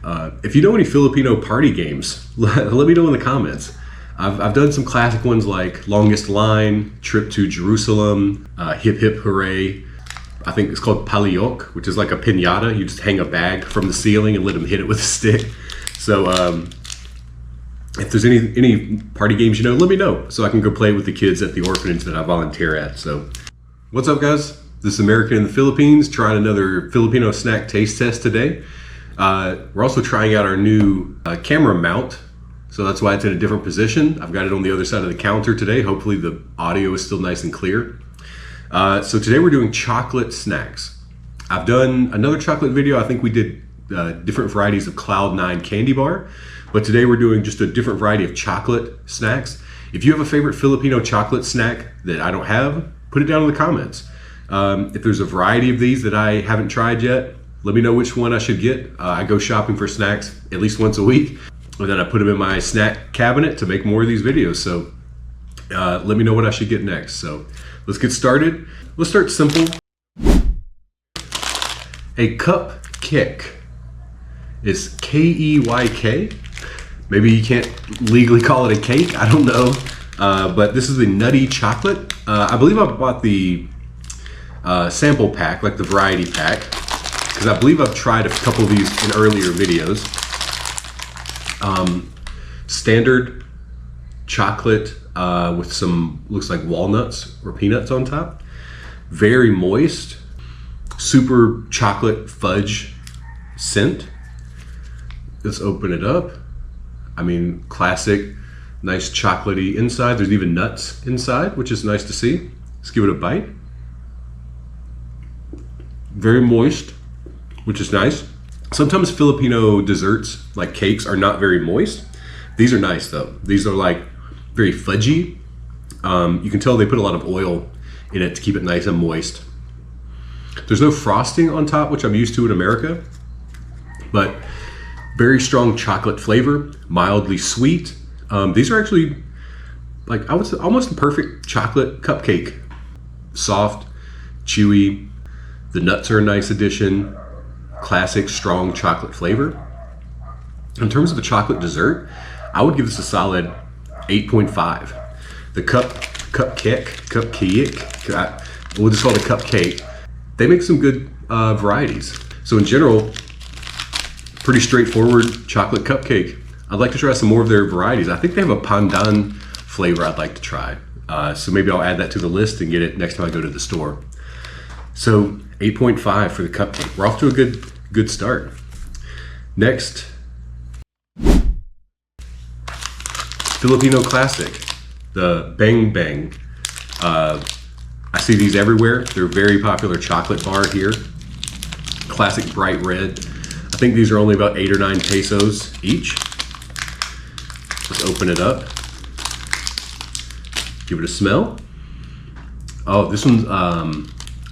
If you know any Filipino party games, let me know in the comments. I've done some classic ones like Longest Line, Trip to Jerusalem, Hip Hip Hooray. I think it's called Paliyok, which is like a piñata. You just hang a bag from the ceiling and let them hit it with a stick. So if there's any party games you know, let me know so I can go play with the kids at the orphanage that I volunteer at. So what's up, guys? This is American in the Philippines, trying another Filipino snack taste test today. We're also trying out our new camera mount. So that's why it's in a different position. I've got it on the other side of the counter today. Hopefully the audio is still nice and clear. So today we're doing chocolate snacks. I've done another chocolate video. I think we did different varieties of Cloud9 candy bar, but today we're doing just a different variety of chocolate snacks. If you have a favorite Filipino chocolate snack that I don't have, put it down in the comments. If there's a variety of these that I haven't tried yet, let me know which one I should get. I go shopping for snacks at least once a week, and then I put them in my snack cabinet to make more of these videos. So let me know what I should get next. So let's get started. Let's start simple. A cupcake is K-E-Y-K. Maybe you can't legally call it a cake, I don't know. But this is the nutty chocolate. I believe I bought the sample pack, like the variety pack, because I believe I've tried a couple of these in earlier videos. Standard chocolate with some, looks like walnuts or peanuts on top. Very moist, super chocolate fudge scent. Let's open it up. I mean, classic, nice chocolatey inside. There's even nuts inside, which is nice to see. Let's give it a bite. Very moist, which is nice. Sometimes Filipino desserts, like cakes, are not very moist. These are nice though. These are like very fudgy. You can tell they put a lot of oil in it to keep it nice and moist. There's no frosting on top, which I'm used to in America, but very strong chocolate flavor, mildly sweet. These are actually, like, I would say almost a perfect chocolate cupcake. Soft, chewy. The nuts are a nice addition. Classic, strong chocolate flavor. In terms of a chocolate dessert, I would give this a solid 8.5. The cupcake, we'll just call it a cupcake. They make some good varieties. So in general, pretty straightforward chocolate cupcake. I'd like to try some more of their varieties. I think they have a pandan flavor I'd like to try. So maybe I'll add that to the list and get it next time I go to the store. So 8.5 for the cupcake. We're off to a good start. Next, Filipino classic, the Bang Bang. I see these everywhere. They're a very popular chocolate bar here. Classic bright red. I think these are only about 8 or 9 pesos each. Let's open it up. Give it a smell. Oh, this one's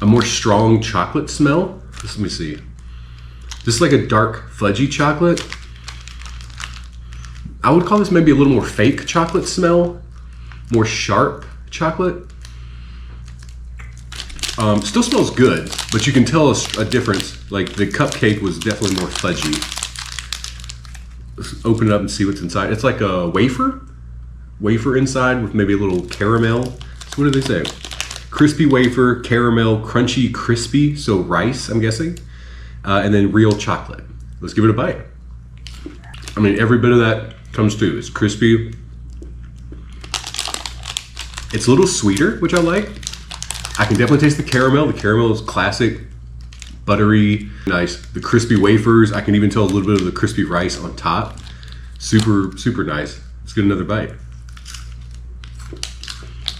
a more strong chocolate smell. Let me see. This is like a dark fudgy chocolate. I would call this maybe a little more fake chocolate smell, more sharp chocolate. Still smells good, but you can tell a difference. Like the cupcake was definitely more fudgy. Let's open it up and see what's inside. It's like a wafer inside with maybe a little caramel. So what do they say? Crispy wafer, caramel, crunchy, crispy, so rice, I'm guessing, and then real chocolate. Let's give it a bite. I mean, every bit of that comes through. It's crispy. It's a little sweeter, which I like. I can definitely taste the caramel. The caramel is classic, buttery, nice. The crispy wafers, I can even tell a little bit of the crispy rice on top. Super, super nice. Let's get another bite.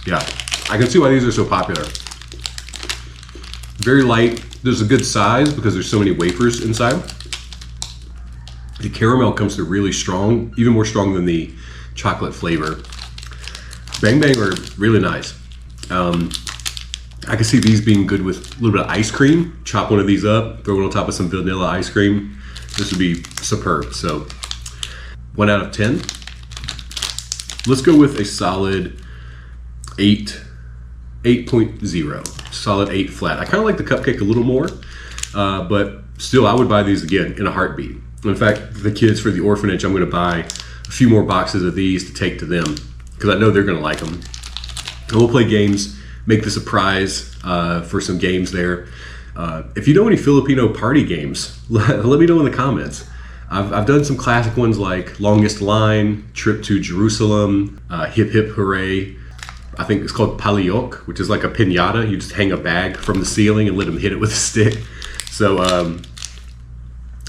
Yeah. I can see why these are so popular. Very light. There's a good size because there's so many wafers inside. The caramel comes through really strong, even more strong than the chocolate flavor. Bang Bang are really nice. I can see these being good with a little bit of ice cream. Chop one of these up, throw it on top of some vanilla ice cream. This would be superb. So 1 out of 10. Let's go with a solid 8.0, solid 8 flat. I kind of like the cupcake a little more, but still I would buy these again in a heartbeat. In fact, the kids for the orphanage, I'm going to buy a few more boxes of these to take to them because I know they're going to like them. And we'll play games, make this a prize for some games there. If you know any Filipino party games, let me know in the comments. I've done some classic ones like Longest Line, Trip to Jerusalem, Hip Hip Hooray. I think it's called Paliok, which is like a piñata. You just hang a bag from the ceiling and let them hit it with a stick. So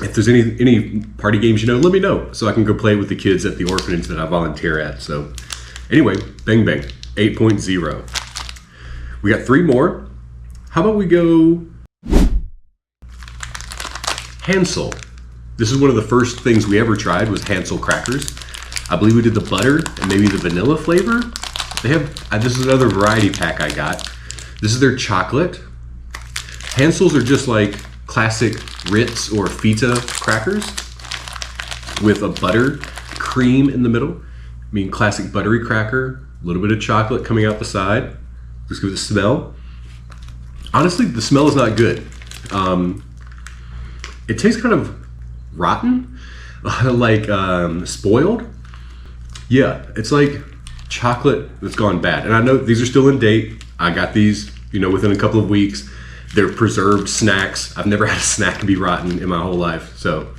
if there's any party games you know, let me know so I can go play with the kids at the orphanage that I volunteer at. So anyway, bang bang, 8.0. We got 3 more. How about we go Hansel. This is one of the first things we ever tried was Hansel crackers. I believe we did the butter and maybe the vanilla flavor. They have, this is another variety pack I got. This is their chocolate. Hansels are just like classic Ritz or Fita crackers with a butter cream in the middle. I mean, classic buttery cracker, a little bit of chocolate coming out the side. Just give it a smell. Honestly, the smell is not good. It tastes kind of rotten, like spoiled. Yeah, it's like chocolate that's gone bad. And I know these are still in date. I got these, within a couple of weeks. They're preserved snacks. I've never had a snack be rotten in my whole life. So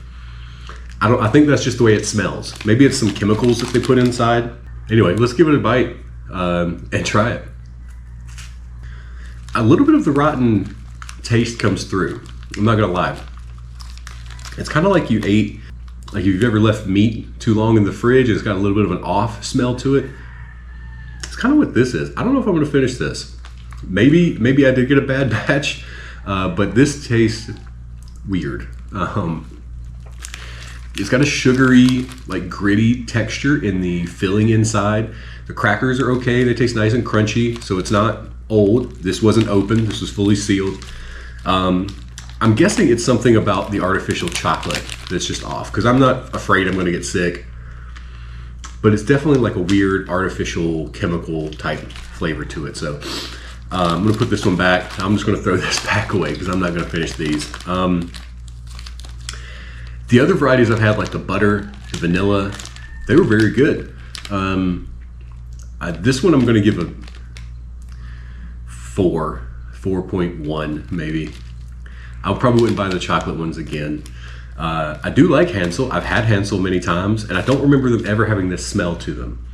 I think that's just the way it smells. Maybe it's some chemicals that they put inside. Anyway, let's give it a bite and try it. A little bit of the rotten taste comes through. I'm not gonna lie. It's kind of like you ate, like if you've ever left meat too long in the fridge and it's got a little bit of an off smell to it. It's kind of what this is. I don't know if I'm gonna finish this. Maybe I did get a bad batch, but this tastes weird. It's got a sugary, like gritty texture in the filling inside. The crackers are okay. They taste nice and crunchy, so it's not old. This wasn't open. This was fully sealed. I'm guessing it's something about the artificial chocolate that's just off, because I'm not afraid I'm going to get sick. But it's definitely like a weird artificial chemical type flavor to it. So I'm going to put this one back. I'm just going to throw this back away because I'm not going to finish these. The other varieties I've had, like the butter, the vanilla, they were very good. This one I'm going to give a 4.1 maybe. I probably wouldn't buy the chocolate ones again. I do like Hansel. I've had Hansel many times, and I don't remember them ever having this smell to them.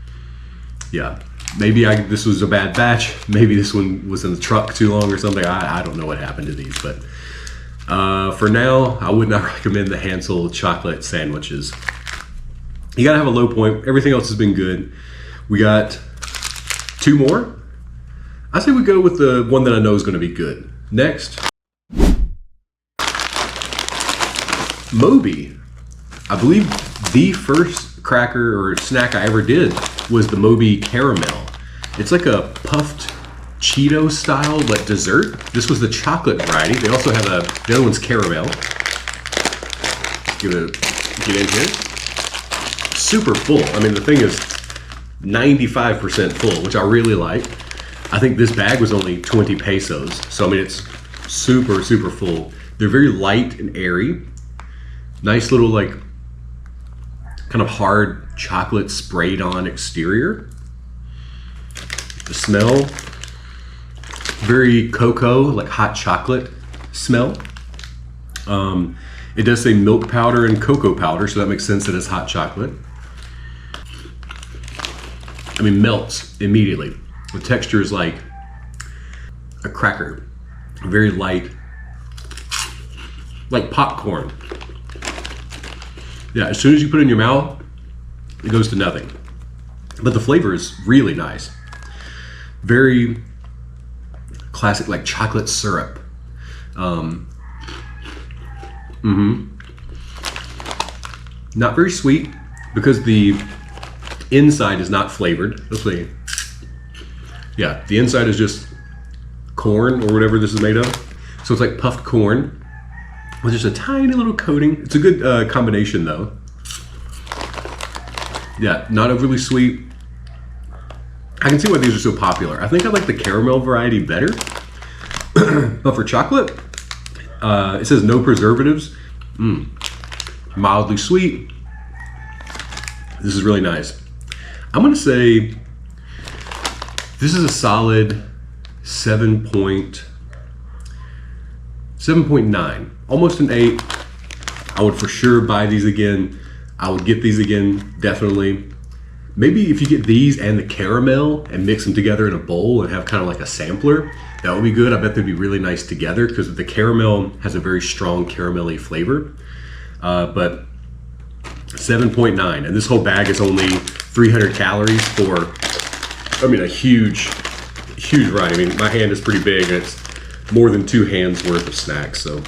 Yeah, maybe this was a bad batch. Maybe this one was in the truck too long or something. I don't know what happened to these, but for now, I would not recommend the Hansel chocolate sandwiches. You gotta have a low point. Everything else has been good. We got 2 more. I say we go with the one that I know is gonna be good. Next, Moby. I believe the first cracker or snack I ever did was the Moby caramel. It's like a puffed Cheeto style, but dessert. This was the chocolate variety. They also have the other one's caramel. Get in here. Super full. I mean, the thing is 95% full, which I really like. I think this bag was only 20 pesos. So, I mean, it's super, super full. They're very light and airy. Nice little, like, kind of hard chocolate sprayed on exterior. The smell, very cocoa, like hot chocolate smell. It does say milk powder and cocoa powder, so that makes sense that it's hot chocolate. I mean, melts immediately. The texture is like a cracker, very light, like popcorn. Yeah, as soon as you put it in your mouth, it goes to nothing. But the flavor is really nice. Very classic, like chocolate syrup. Not very sweet because the inside is not flavored. Let's see. Yeah, the inside is just corn or whatever this is made of. So it's like puffed corn with just a tiny little coating. It's a good combination though. Yeah, not overly sweet. I can see why these are so popular. I think I like the caramel variety better. But for chocolate, it says no preservatives. mildly sweet. This is really nice. I'm gonna say this is a solid 7.9, almost an 8. I would for sure buy these again. I would get these again, definitely. Maybe if you get these and the caramel and mix them together in a bowl and have kind of like a sampler, that would be good. I bet they'd be really nice together because the caramel has a very strong caramelly flavor. But 7.9, and this whole bag is only 300 calories for, I mean, a huge variety. I mean, my hand is pretty big and it's more than 2 hands worth of snacks. So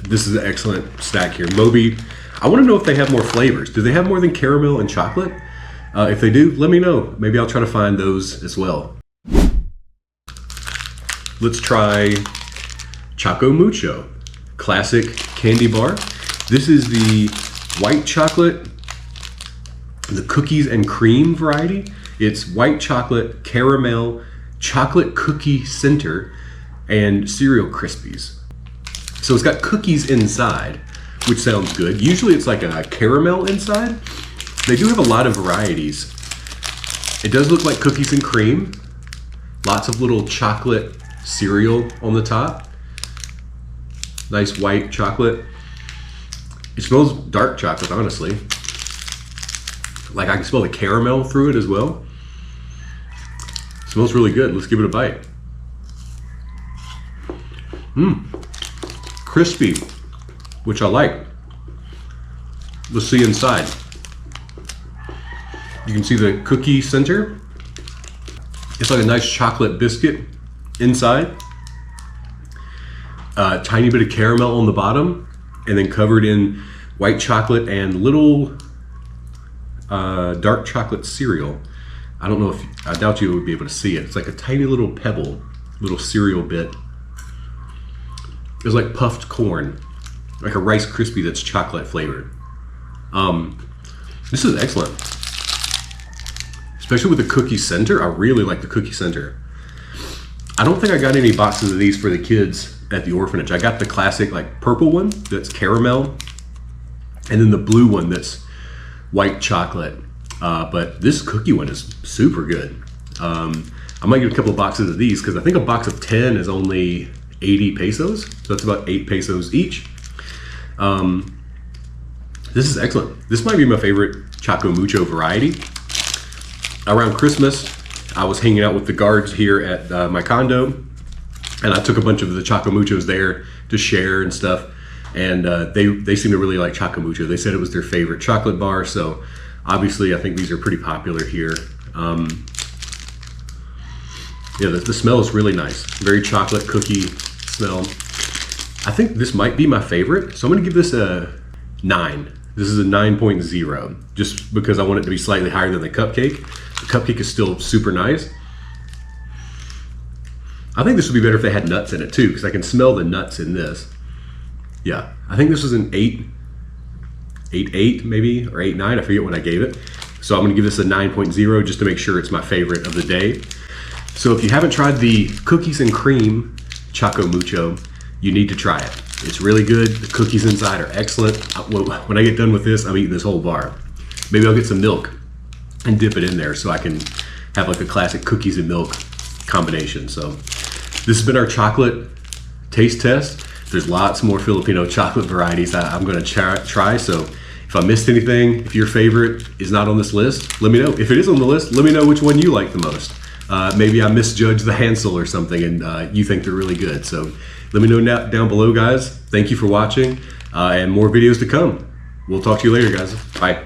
this is an excellent snack here. Moby, I want to know if they have more flavors. Do they have more than caramel and chocolate? If they do, let me know. Maybe I'll try to find those as well. Let's try Choco Mucho, classic candy bar. This is the white chocolate, the cookies and cream variety. It's white chocolate, caramel, chocolate cookie center, and cereal crispies. So it's got cookies inside, which sounds good. Usually it's like a caramel inside. They do have a lot of varieties. It does look like cookies and cream. Lots of little chocolate cereal on the top. Nice white chocolate. It smells dark chocolate, honestly. Like I can smell the caramel through it as well. It smells really good. Let's give it a bite. Crispy, which I like. Let's see inside. You can see the cookie center. It's like a nice chocolate biscuit inside. A tiny bit of caramel on the bottom, and then covered in white chocolate and little dark chocolate cereal. I don't know if, I doubt you would be able to see it. It's like a tiny little pebble, little cereal bit. It's like puffed corn, like a Rice Krispie that's chocolate flavored. This is excellent. Especially with the cookie center. I really like the cookie center. I don't think I got any boxes of these for the kids at the orphanage. I got the classic like purple one that's caramel, and then the blue one that's white chocolate. But this cookie one is super good. I might get a couple of boxes of these because I think a box of 10 is only 80 pesos. So that's about 8 pesos each. This is excellent. This might be my favorite Choco Mucho variety. Around Christmas, I was hanging out with the guards here at my condo, and I took a bunch of the Choco Muchos there to share and stuff. And they seem to really like Choco Mucho. They said it was their favorite chocolate bar. So obviously I think these are pretty popular here. Yeah, the smell is really nice. Very chocolate cookie smell. I think this might be my favorite. So I'm gonna give this a 9. This is a 9.0, just because I want it to be slightly higher than the cupcake. The cupcake is still super nice. I think this would be better if they had nuts in it too, because I can smell the nuts in this. Yeah, I think this was an 8.8 maybe, or 8.9, I forget what I gave it. So I'm gonna give this a 9.0 just to make sure it's my favorite of the day. So if you haven't tried the cookies and cream Choco Mucho, you need to try it. It's really good. The cookies inside are excellent. When I get done with this, I'm eating this whole bar. Maybe I'll get some milk and dip it in there so I can have like a classic cookies and milk combination. So this has been our chocolate taste test. There's lots more Filipino chocolate varieties I'm gonna try. So if I missed anything, if your favorite is not on this list, let me know. If it is on the list, let me know which one you like the most. Maybe I misjudged the Hansel or something and you think they're really good. So let me know down below, guys. Thank you for watching, and more videos to come. We'll talk to you later, guys. Bye.